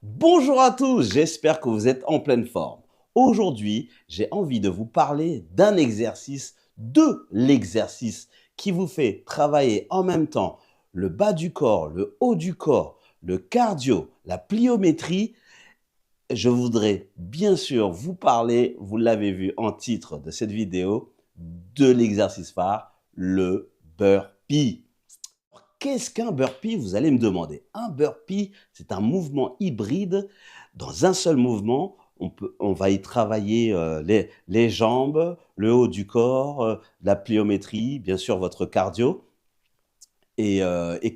Bonjour à tous, j'espère que vous êtes en pleine forme. Aujourd'hui, j'ai envie de vous parler d'un exercice, de l'exercice qui vous fait travailler en même temps le bas du corps, le haut du corps, le cardio, la pliométrie. Je voudrais bien sûr vous parler, vous l'avez vu en titre de cette vidéo, de l'exercice phare, le burpee. Qu'est-ce qu'un burpee? Vous allez me demander. Un burpee, c'est un mouvement hybride. Dans un seul mouvement, on va y travailler les jambes, le haut du corps, la pliométrie, bien sûr votre cardio. Et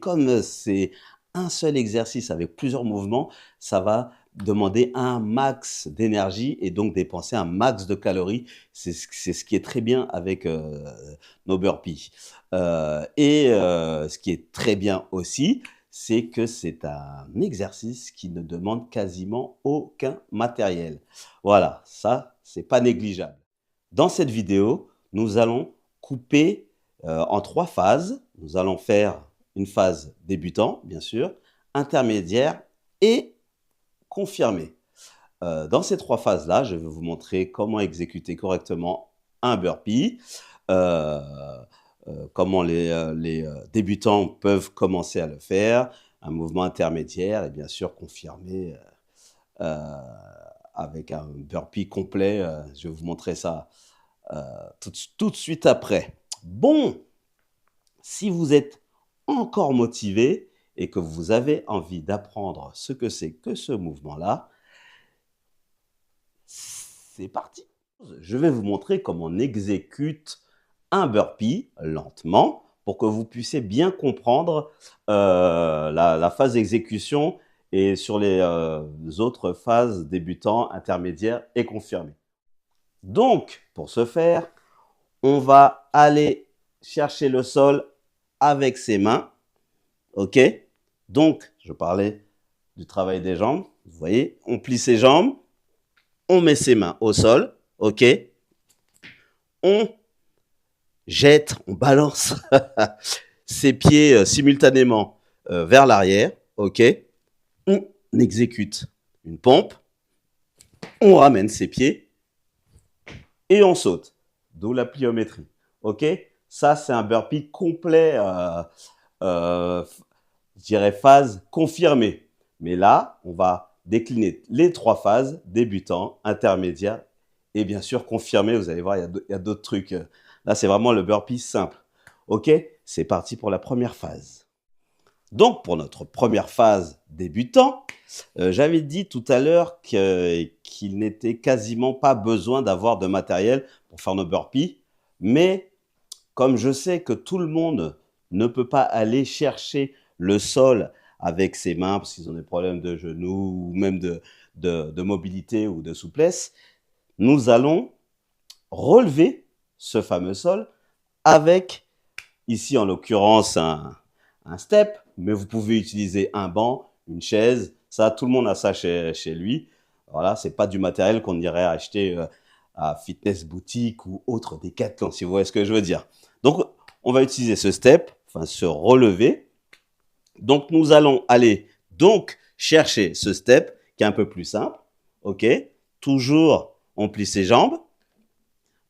comme c'est un seul exercice avec plusieurs mouvements, ça va demander un max d'énergie et donc dépenser un max de calories. C'est ce qui est très bien avec nos burpees. Ce qui est très bien aussi, c'est que c'est un exercice qui ne demande quasiment aucun matériel. Voilà, ça, c'est pas négligeable. Dans cette vidéo, nous allons couper en 3 phases. Nous allons faire une phase débutant, bien sûr, intermédiaire et confirmé. Dans ces 3 phases-là, je vais vous montrer comment exécuter correctement un burpee, euh, comment les débutants peuvent commencer à le faire, un mouvement intermédiaire et bien sûr confirmé euh, avec un burpee complet. Je vais vous montrer ça tout de suite après. Bon, si vous êtes encore motivé et que vous avez envie d'apprendre ce que c'est que ce mouvement-là, c'est parti. Je vais vous montrer comment on exécute un burpee lentement pour que vous puissiez bien comprendre la phase d'exécution et sur les autres phases débutants, intermédiaires et confirmés. Donc, pour ce faire, on va aller chercher le sol avec ses mains. OK? Donc, je parlais du travail des jambes. Vous voyez, on plie ses jambes, on met ses mains au sol. OK? On jette, on balance ses pieds simultanément vers l'arrière. OK? On exécute une pompe. On ramène ses pieds et on saute. D'où la pliométrie. OK? Ça, c'est un burpee complet, je dirais phase confirmée. Mais là, on va décliner les 3 phases, débutant, intermédiaire et bien sûr confirmé. Vous allez voir, il y a d'autres trucs. Là, c'est vraiment le burpee simple. OK? C'est parti pour la première phase. Donc, pour notre première phase débutant, j'avais dit tout à l'heure qu'il n'était quasiment pas besoin d'avoir de matériel pour faire nos burpees. Mais comme je sais que tout le monde ne peut pas aller chercher le sol avec ses mains parce qu'ils ont des problèmes de genoux ou même de mobilité ou de souplesse, nous allons relever ce fameux sol avec, ici en l'occurrence, un step, mais vous pouvez utiliser un banc, une chaise. Ça, tout le monde a ça chez lui. Voilà, c'est pas du matériel qu'on irait acheter à Fitness Boutique ou autre Decathlon, si vous voyez ce que je veux dire. Donc, on va utiliser ce step, enfin ce relevé. Donc, nous allons aller donc chercher ce step qui est un peu plus simple. OK? Toujours, on plie ses jambes.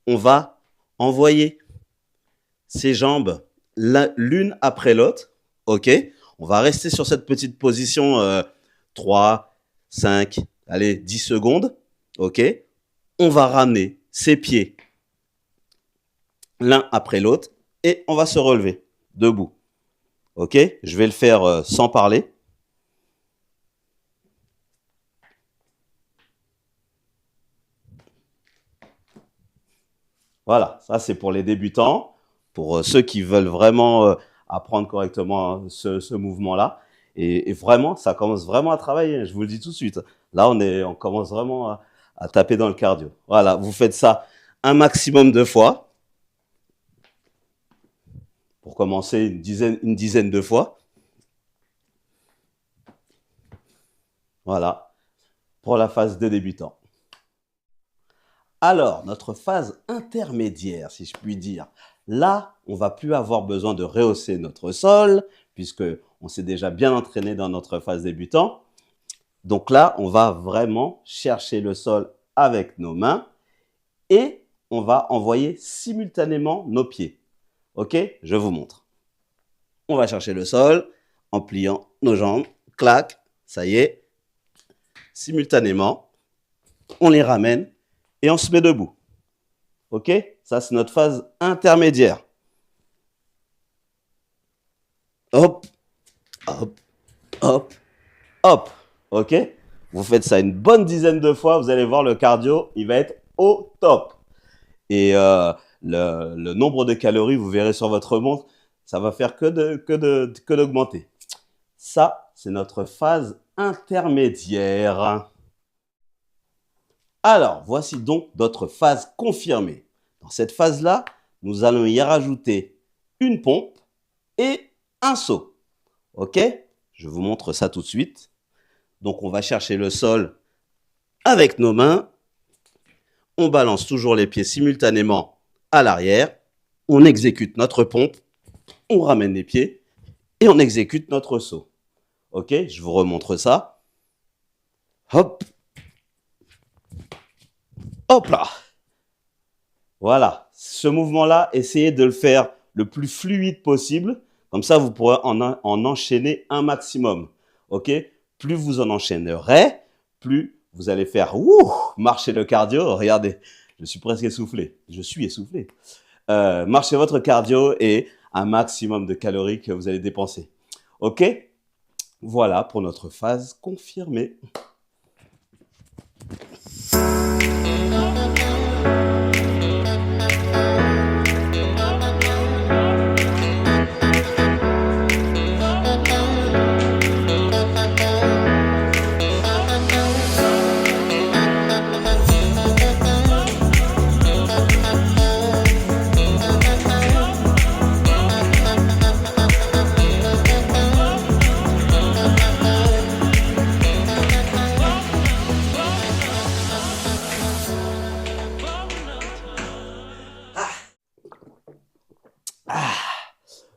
On va envoyer ses jambes l'une après l'autre. OK? On va rester sur cette petite position 3, 5, allez, 10 secondes. OK? On va ramener ses pieds l'un après l'autre et on va se relever debout. OK? Je vais le faire sans parler. Voilà, ça c'est pour les débutants, pour ceux qui veulent vraiment apprendre correctement ce mouvement-là. Et vraiment, ça commence vraiment à travailler, je vous le dis tout de suite. Là, on commence vraiment à taper dans le cardio. Voilà, vous faites ça un maximum de fois, pour commencer une dizaine de fois. Voilà, pour la phase de débutant. Alors, notre phase intermédiaire, si je puis dire, là, on va plus avoir besoin de rehausser notre sol, puisque on s'est déjà bien entraîné dans notre phase débutant. Donc là, on va vraiment chercher le sol avec nos mains et on va envoyer simultanément nos pieds. Ok? Je vous montre. On va chercher le sol en pliant nos jambes. Clac, ça y est. Simultanément, on les ramène et on se met debout. Ok? Ça, c'est notre phase intermédiaire. Hop, hop, hop, hop. Ok? Vous faites ça une bonne dizaine de fois, vous allez voir le cardio, il va être au top. Et le nombre de calories, vous verrez sur votre montre, ça va faire que d'augmenter. Ça, c'est notre phase intermédiaire. Alors, voici donc notre phase confirmée. Dans cette phase-là, nous allons y rajouter une pompe et un saut. Ok? Je vous montre ça tout de suite. Donc, on va chercher le sol avec nos mains. On balance toujours les pieds simultanément à l'arrière. On exécute notre pompe. On ramène les pieds et on exécute notre saut. Ok? Je vous remontre ça. Hop. Hop là. Voilà. Ce mouvement-là, essayez de le faire le plus fluide possible. Comme ça, vous pourrez en enchaîner un maximum. Ok? Plus vous en enchaînerez, plus vous allez faire marcher le cardio. Regardez, je suis presque essoufflé. Je suis essoufflé. Marchez votre cardio et un maximum de calories que vous allez dépenser. Ok? Voilà pour notre phase confirmée.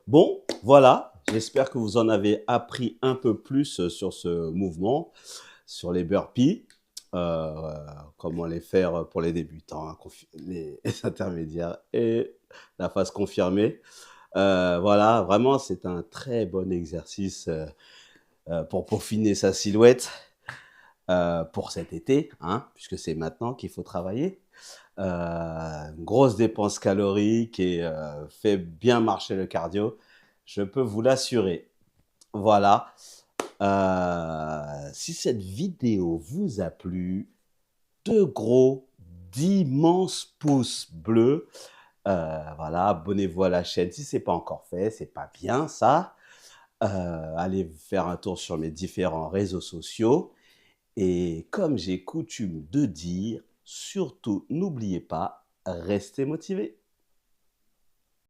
Bon, voilà, j'espère que vous en avez appris un peu plus sur ce mouvement, sur les burpees, comment les faire pour les débutants, les intermédiaires et la phase confirmée. Voilà, vraiment, c'est un très bon exercice pour peaufiner sa silhouette pour cet été, hein, puisque c'est maintenant qu'il faut travailler. Une grosse dépense calorique et fait bien marcher le cardio, je peux vous l'assurer. Voilà. Si cette vidéo vous a plu, d'immenses pouces bleus. Voilà, abonnez-vous à la chaîne si ce n'est pas encore fait, c'est pas bien ça. Allez faire un tour sur mes différents réseaux sociaux. Et comme j'ai coutume de dire, surtout n'oubliez pas, restez motivés.